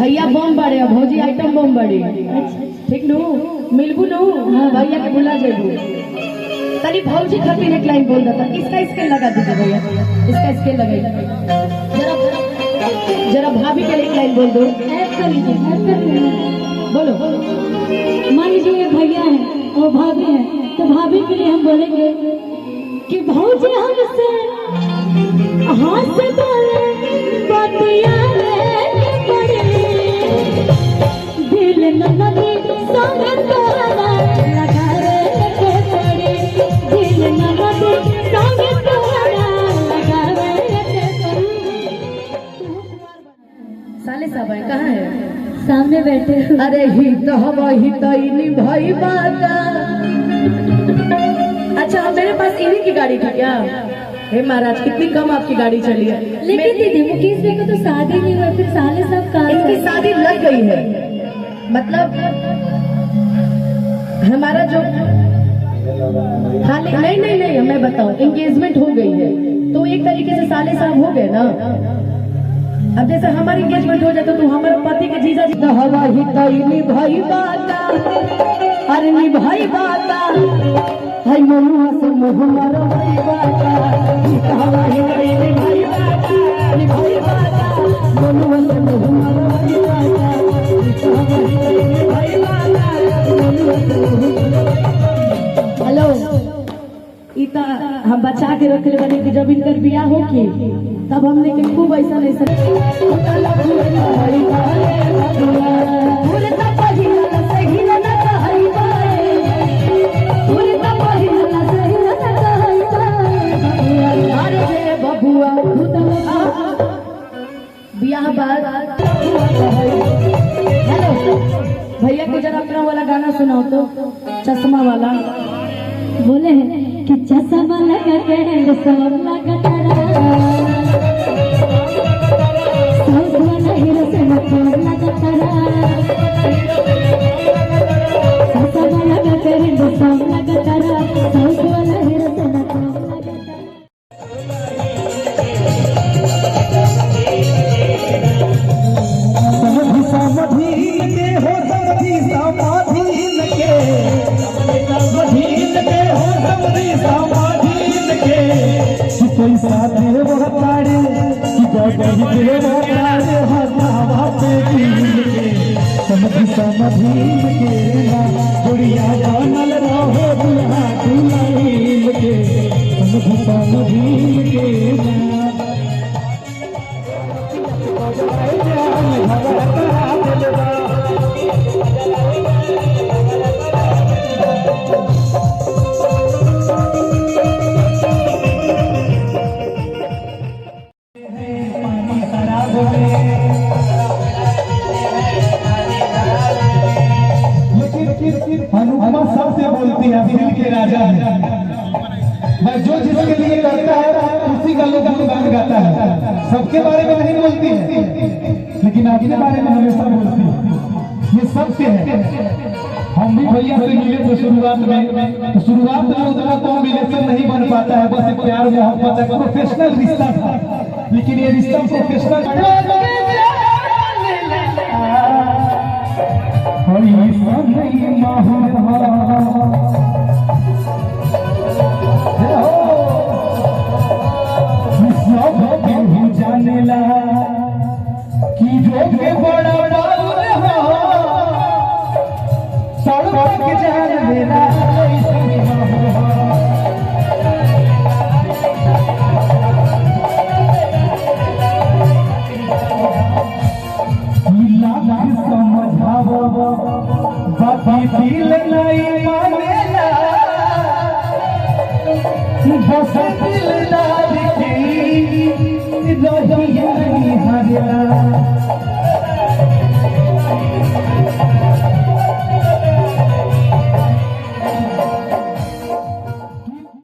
भैया बम बड़े भौजी आइटम बम बड़े। ठीक नु मिलबू नु भैया के बुला जेबू। तनी भौजी खातिर एक लाइन बोल देता। इसका स्केल लगा दीजिए भैया, इसका स्केल लगाइए जरा जरा। भाभी के लिए एक लाइन बोल दो। ऐड कर लीजिए, ऐड कर लीजिए। बोलो। मान लीजिए भैया है और भाभी है, तो भाभी के लिए हम बोलेंगे कि भौजी हमसे हाथ से बोले बतिया दिल नदी संग तोरा लगावे के पड़े, दिल नदी संग तोरा लगावे के पड़े। साले साहब कहाँ है? सामने बैठे। अरे ही तो वही तो भाई बाता। अच्छा मेरे पास इन्हीं की गाड़ी थी क्या? हे महाराज कितनी कम आपकी गाड़ी चली है। लेकिन दीदी मुकेश भाई को तो शादी नहीं हुआ, फिर साले साहब का इनकी शादी लग गई है। मतलब हमारा जो हाल नहीं नहीं नहीं मैं बताऊं एंगेजमेंट हो गई है, तो एक तरीके से साले साहब हो गए ना। अब जैसे हमारी एंगेजमेंट हो जाए तो हमारे पति के जीजा जी हवा ही तई भाई बाता। अरे निभाई बाता है मनुआ से मुँह मारो भाई बाता। हवा ही तई भाई बाता, निभाई बाता मनुआ से मुँह मारो भाई बाता। हवा ही तई भाई बाता, मनुआ से मुँह। हेलो इता हम बचा के रख ले बने कि जब इनकर बियाह हो की तब हमने के खूब ऐसा नहीं सब बबुआ बियाह बाद। हेलो भैया को जरा अपना वाला गाना सुनाओ तो, चश्मा वाला। बोले हैं कि चश्मा लगा के सब लगा तारा सब वाला हीरो से मतलब लगा तारा चश्मा लगा के सब लगा तारा सब वाला हीरो से मतलब लगा तारा। समधी के हो समधी समाधीन के, समधीन के हो समधी समाधीन के। पैसा दे वो तारे कि बगही दे वो तारे हवा पे गिन के। समधी समधीन के बुढ़िया बनल रहो दुल्हा दुल्हन के। समधी समधीन के अनुपमा सबसे बोलती है, दिल के राजा है। मैं जो जिसके लिए करता है उसी का लोग गान गाता है। सबके बारे में नहीं बोलती है, लेकिन अपने बारे में हमेशा बोलती है। ये सबसे है। हम भी भैया से मिले थे शुरुआत में, तो शुरुआत में उतना कॉम्बिनेशन नहीं बन पाता है, बस एक प्यार मोहब्बत है, प्रोफेशनल रिश्ता था। लेकिन ये रिश्ता प्रोफेशनल जाने लगा कि जो के बड़ा सड़क जान लेना समझावो बाकी दिल नहीं मानेला, बस दिल